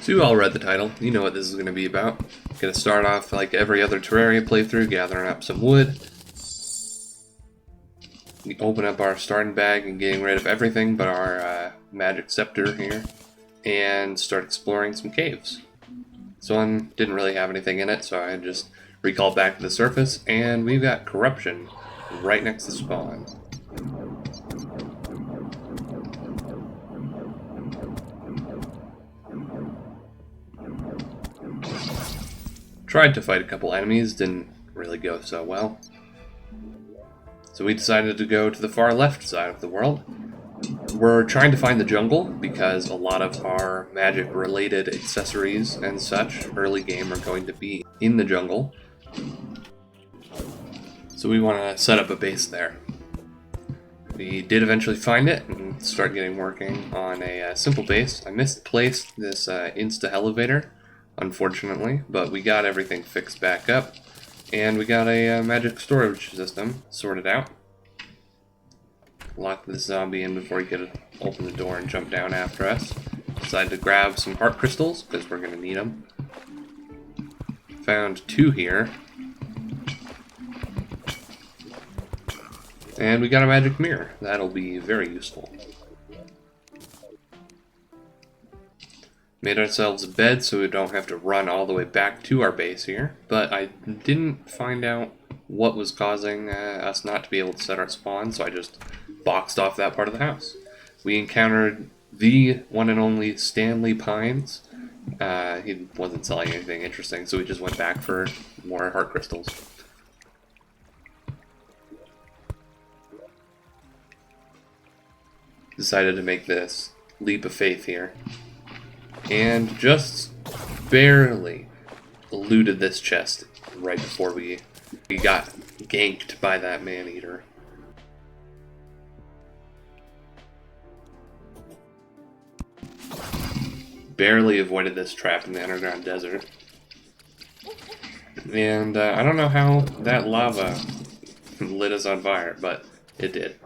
So you all read the title, you know what this is going to be about. Going to start off like every other Terraria playthrough, gathering up some wood. We open up our starting bag and getting rid of everything but our magic scepter here, and start exploring some caves. This one didn't really have anything in it, so I just recalled back to the surface, and we've got corruption right next to spawn. Tried to fight a couple enemies, didn't really go so well. So we decided to go to the far left side of the world. We're trying to find the jungle because a lot of our magic related accessories and such early game are going to be in the jungle. So we want to set up a base there. We did eventually find it and start getting working on a simple base. I misplaced this insta-elevator, unfortunately, but we got everything fixed back up, and we got a magic storage system sorted out. Lock this zombie in before he could open the door and jump down after us. Decided to grab some heart crystals, because we're going to need them. Found 2 here. And we got a magic mirror. That'll be very useful. Made ourselves a bed so we don't have to run all the way back to our base here, but I didn't find out what was causing us not to be able to set our spawn, so I just boxed off that part of the house. We encountered the one and only Stanley Pines. He wasn't selling anything interesting, so we just went back for more heart crystals. Decided to make this leap of faith here, and just barely eluded this chest right before we got ganked by that man-eater. Barely avoided this trap in the underground desert. And I don't know how that lava lit us on fire, but it did.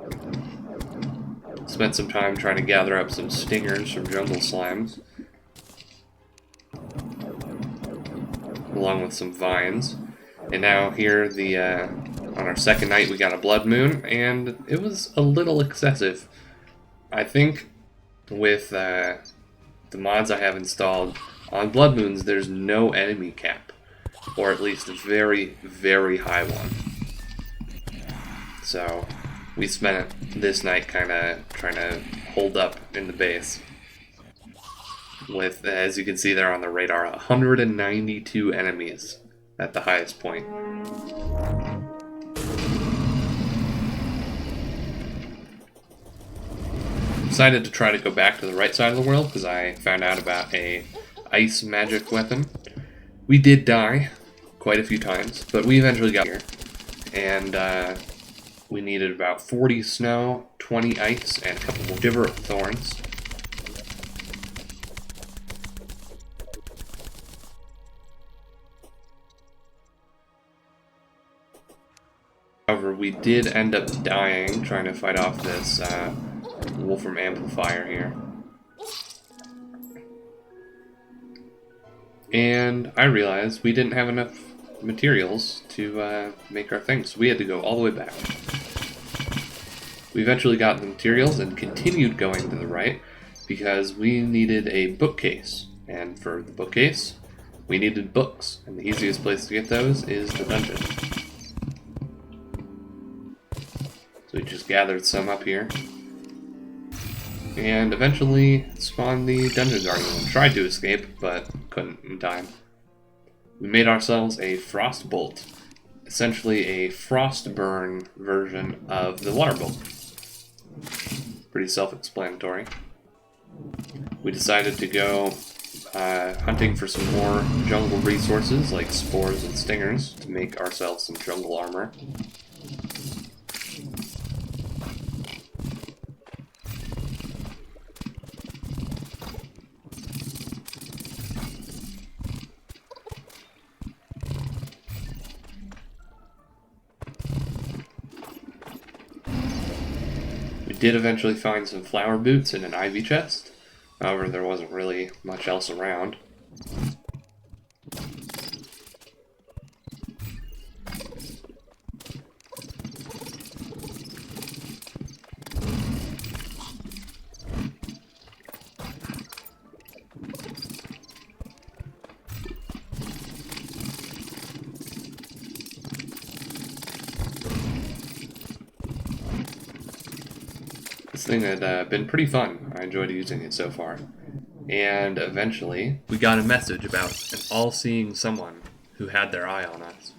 Spent some time trying to gather up some stingers from jungle slimes, along with some vines. And now here, on our second night, we got a blood moon, and it was a little excessive. I think with the mods I have installed, on blood moons there's no enemy cap, or at least a very, very high one. So we spent this night kind of trying to hold up in the base with, as you can see there on the radar, 192 enemies at the highest point. Decided to try to go back to the right side of the world because I found out about a ice magic weapon. We did die quite a few times, but we eventually got here, and we needed about 40 snow, 20 ice, and a couple of giver thorns. However, we did end up dying trying to fight off this Wolfram amplifier here. And I realized we didn't have enough materials to make our things, so we had to go all the way back. We eventually got the materials and continued going to the right because we needed a bookcase, and for the bookcase we needed books, and the easiest place to get those is the dungeon. So we just gathered some up here and eventually spawned the dungeon guardian and tried to escape but couldn't in time. We made ourselves a frost bolt, essentially a frostburn version of the water bolt. Pretty self-explanatory. We decided to go hunting for some more jungle resources like spores and stingers to make ourselves some jungle armor. Did eventually find some flower boots and an ivy chest. However, there wasn't really much else around. This thing had been pretty fun. I enjoyed using it so far. And eventually, we got a message about an all-seeing someone who had their eye on us.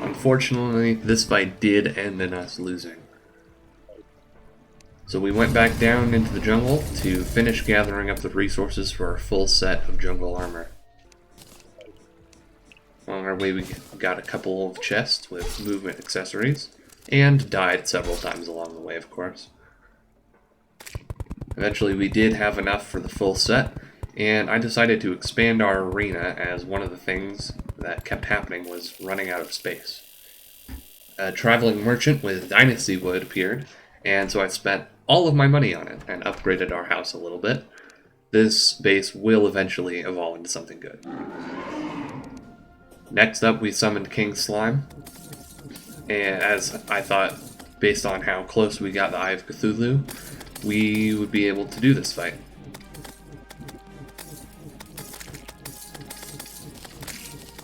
Unfortunately, this fight did end in us losing. So we went back down into the jungle to finish gathering up the resources for our full set of jungle armor. On our way, we got a couple of chests with movement accessories, and died several times along the way, of course. Eventually, we did have enough for the full set, and I decided to expand our arena as one of the things that kept happening was running out of space. A traveling merchant with dynasty wood appeared, and so I spent all of my money on it and upgraded our house a little bit. This base will eventually evolve into something good. Next up, we summoned King Slime, and as I thought, based on how close we got the Eye of Cthulhu, we would be able to do this fight.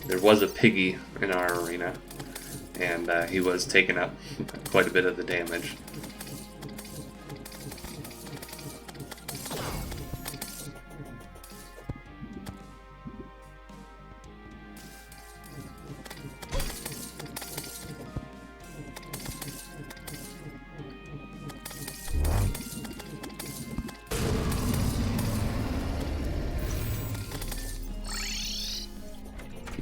There was a piggy in our arena, and he was taking up quite a bit of the damage.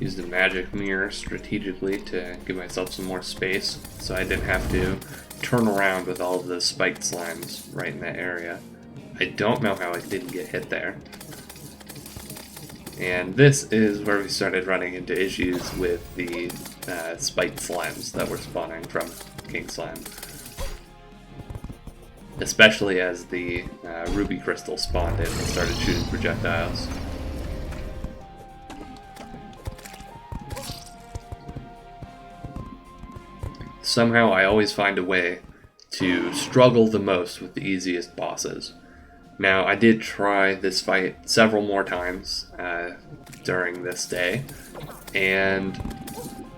Used a magic mirror strategically to give myself some more space so I didn't have to turn around with all of the spiked slimes right in that area. I don't know how I didn't get hit there. And this is where we started running into issues with the spiked slimes that were spawning from King Slime. Especially as the ruby crystal spawned in and started shooting projectiles. Somehow I always find a way to struggle the most with the easiest bosses. Now, I did try this fight several more times during this day, and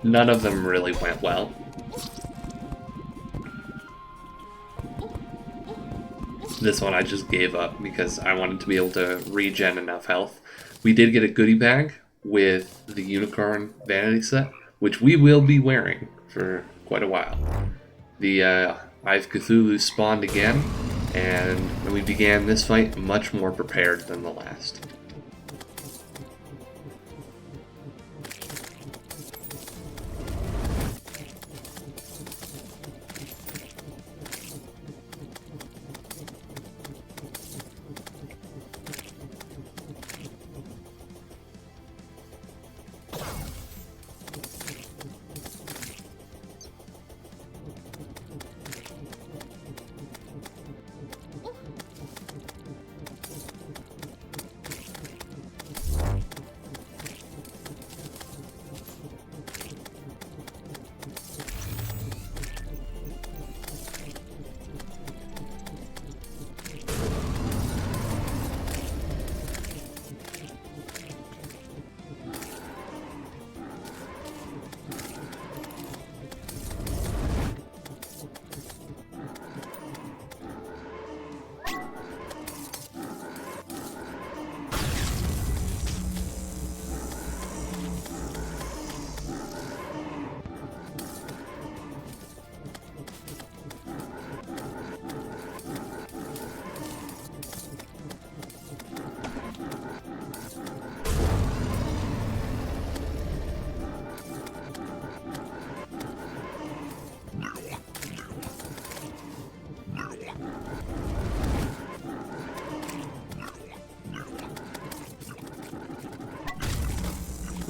none of them really went well. This one I just gave up because I wanted to be able to regen enough health. We did get a goodie bag with the Unicorn Vanity Set, which we will be wearing for quite a while. The Eye of Cthulhu spawned again, and we began this fight much more prepared than the last.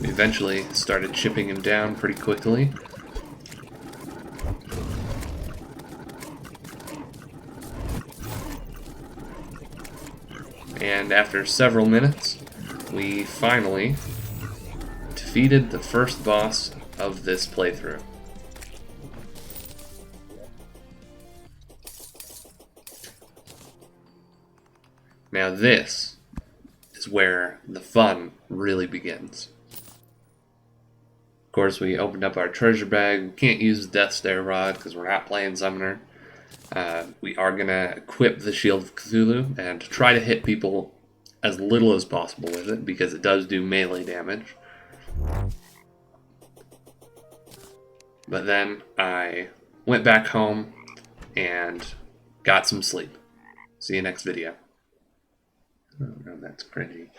We eventually started chipping him down pretty quickly. And after several minutes, we finally defeated the first boss of this playthrough. Now this is where the fun really begins. Of course, we opened up our treasure bag. We can't use the Death Stare Rod because we're not playing Summoner. We are going to equip the Shield of Cthulhu and try to hit people as little as possible with it because it does do melee damage. But then I went back home and got some sleep. See you next video. Oh no, that's cringy.